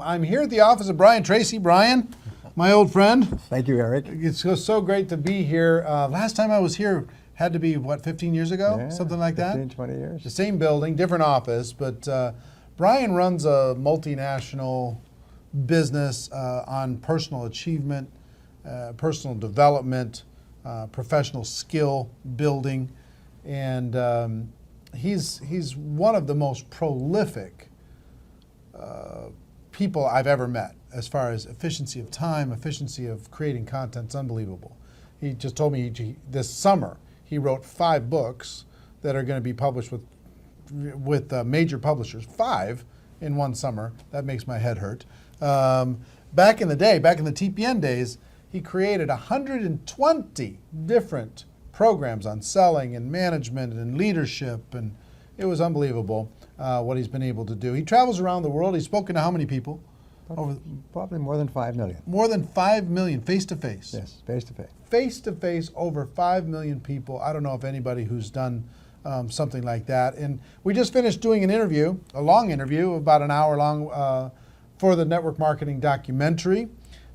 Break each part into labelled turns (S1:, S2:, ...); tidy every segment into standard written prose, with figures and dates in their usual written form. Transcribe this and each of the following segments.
S1: I'm here at the office of Brian Tracy. Brian, my old friend.
S2: Thank you, Eric.
S1: It's so great to be here. Last time I was here had to be, what, 15 years ago?
S2: Yeah,
S1: something like
S2: 15,
S1: that?
S2: 20 years.
S1: The same building, different office, but Brian runs a multinational business on personal achievement, personal development, professional skill building, and he's one of the most prolific people I've ever met as far as efficiency of time, efficiency of creating content. It's unbelievable. He just told me this summer he wrote 5 books that are going to be published with major publishers. 5 in one summer. That makes my head hurt. Back in the day, back in the TPN days, he created 120 different programs on selling and management and leadership, and it was unbelievable what he's been able to do. He travels around the world. He's spoken to how many people?
S2: Probably more than 5 million.
S1: More than 5 million, face-to-face.
S2: Yes, face-to-face.
S1: Face-to-face, over 5 million people. I don't know of anybody who's done something like that. And we just finished doing an interview, a long interview, about an hour long, for the network marketing documentary.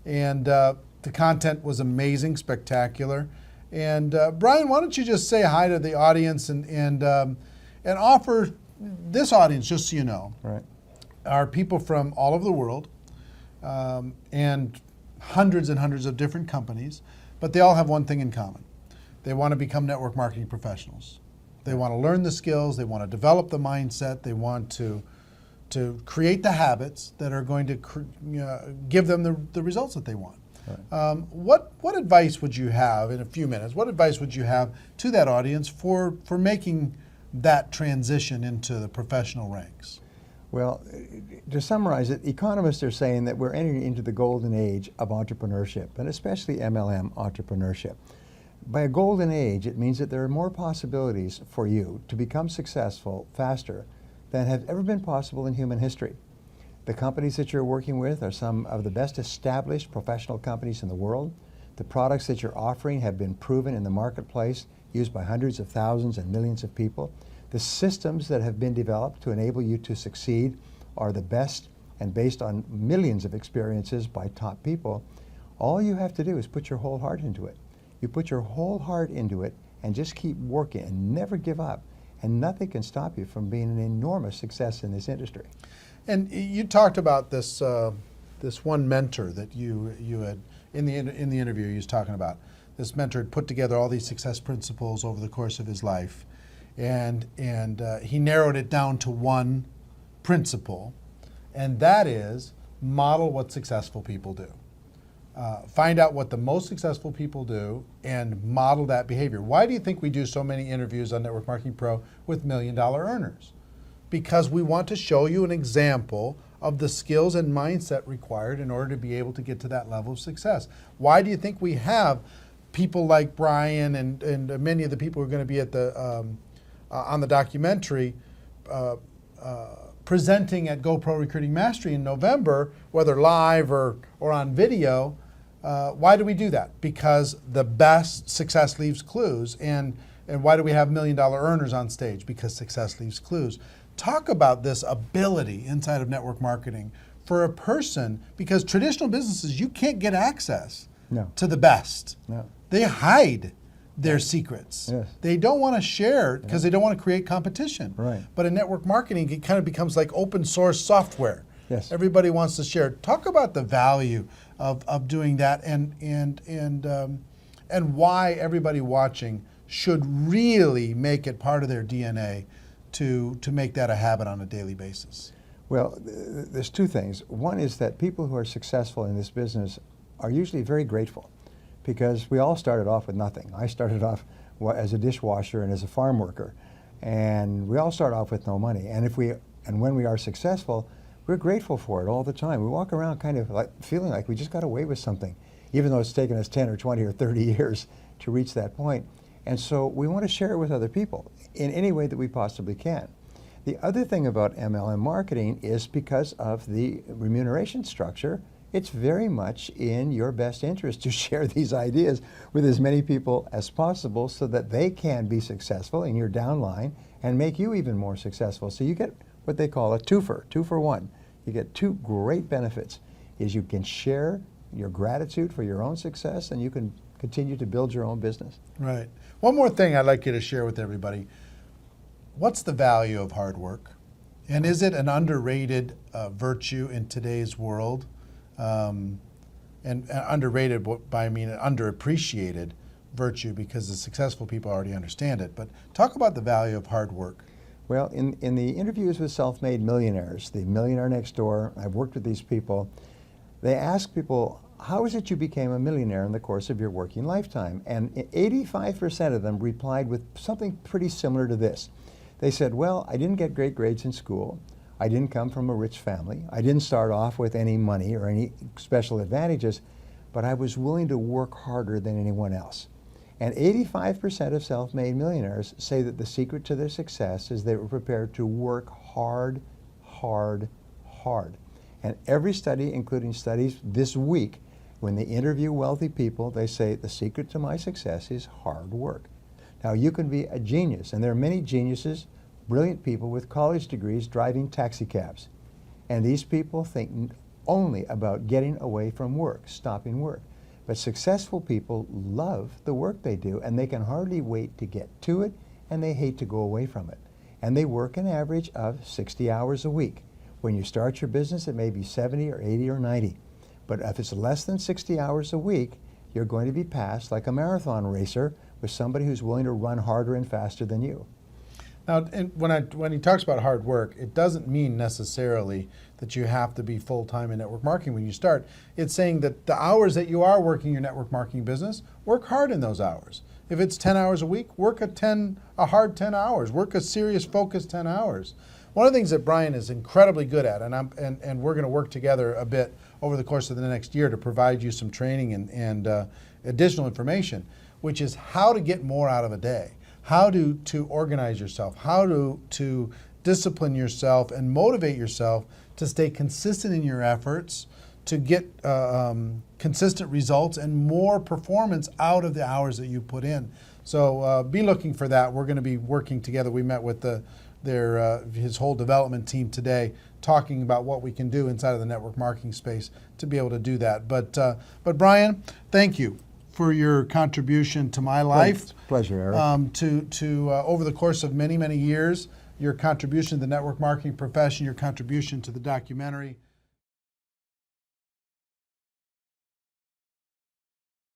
S1: And the content was amazing, spectacular. And Brian, why don't you just say hi to the audience and offer this audience, just so you know,
S2: Right.
S1: are people from all over the world and hundreds and hundreds of different companies, but they all have one thing in common. They want to become network marketing professionals. They want to learn the skills, they want to develop the mindset, they want to create the habits that are going to give them the results that they want. Right. What advice would you have, in a few minutes, what advice would you have to that audience for making that transition into the professional ranks?
S2: Well, to summarize it, economists are saying that we're entering into the golden age of entrepreneurship, and especially MLM entrepreneurship. By a golden age, it means that there are more possibilities for you to become successful faster than have ever been possible in human history. The companies that you're working with are some of the best established professional companies in the world. The products that you're offering have been proven in the marketplace, used by hundreds of thousands and millions of people. The systems that have been developed to enable you to succeed are the best and based on millions of experiences by top people. All you have to do is put your whole heart into it. You put your whole heart into it and just keep working and never give up. And nothing can stop you from being an enormous success in this industry.
S1: And you talked about this this one mentor that you had in the interview. You was talking about this mentor had put together all these success principles over the course of his life, and he narrowed it down to one principle, and that is model what successful people do. Find out what the most successful people do and model that behavior. Why do you think we do so many interviews on Network Marketing Pro with $1 million earners? Because we want to show you an example of the skills and mindset required in order to be able to get to that level of success. Why do you think we have people like Brian and many of the people who are going to be at the on the documentary presenting at GoPro Recruiting Mastery in November, whether live or on video? Why do we do that? Because the best success leaves clues. And why do we have $1 million earners on stage? Because success leaves clues. Talk about this ability inside of network marketing for a person, because traditional businesses, you can't get access to the best.
S2: No.
S1: They hide their secrets.
S2: Yes.
S1: They don't want to share because they don't want to create competition.
S2: Right.
S1: But in network marketing, it kind of becomes like open source software.
S2: Yes.
S1: Everybody wants to share. Talk about the value of doing that and why everybody watching should really make it part of their DNA to make that a habit on a daily basis.
S2: Well, there's 2 things. One is that people who are successful in this business are usually very grateful, because we all started off with nothing. I started off as a dishwasher and as a farm worker, and we all start off with no money. And when we are successful, we're grateful for it all the time. We walk around kind of like feeling like we just got away with something, even though it's taken us 10 or 20 or 30 years to reach that point. And so we want to share it with other people in any way that we possibly can. The other thing about MLM marketing is because of the remuneration structure, it's very much in your best interest to share these ideas with as many people as possible so that they can be successful in your downline and make you even more successful. So you get what they call a twofer, 2 for 1. You get two great benefits, is you can share your gratitude for your own success, and you can continue to build your own business.
S1: Right. One more thing I'd like you to share with everybody. What's the value of hard work? And is it an underrated virtue in today's world? And underrated, by I mean an underappreciated virtue, because the successful people already understand it. But talk about the value of hard work.
S2: Well, in the interviews with self-made millionaires, the Millionaire Next Door, I've worked with these people, they ask people, how is it you became a millionaire in the course of your working lifetime? And 85% of them replied with something pretty similar to this. They said, well, I didn't get great grades in school. I didn't come from a rich family. I didn't start off with any money or any special advantages, but I was willing to work harder than anyone else. And 85% of self-made millionaires say that the secret to their success is they were prepared to work hard, hard, hard. And every study, including studies this week, when they interview wealthy people, they say the secret to my success is hard work. Now, you can be a genius, and there are many geniuses, brilliant people with college degrees driving taxi cabs. And these people think only about getting away from work, stopping work. But successful people love the work they do, and they can hardly wait to get to it, and they hate to go away from it. And they work an average of 60 hours a week. When you start your business, it may be 70 or 80 or 90. But if it's less than 60 hours a week, you're going to be passed like a marathon racer with somebody who's willing to run harder and faster than you.
S1: Now, and when he talks about hard work, it doesn't mean necessarily that you have to be full-time in network marketing when you start. It's saying that the hours that you are working your network marketing business, work hard in those hours. If it's 10 hours a week, work a hard 10 hours. Work a serious, focused 10 hours. One of the things that Brian is incredibly good at, and we're going to work together a bit over the course of the next year to provide you some training and additional information, which is how to get more out of a day. How to organize yourself, how to discipline yourself and motivate yourself to stay consistent in your efforts, to get consistent results and more performance out of the hours that you put in. So be looking for that. We're going to be working together. We met with his whole development team today, talking about what we can do inside of the network marketing space to be able to do that. But Brian, thank you for your contribution to my life.
S2: Pleasure, Eric.
S1: To over the course of many, many years, your contribution to the network marketing profession, your contribution to the documentary.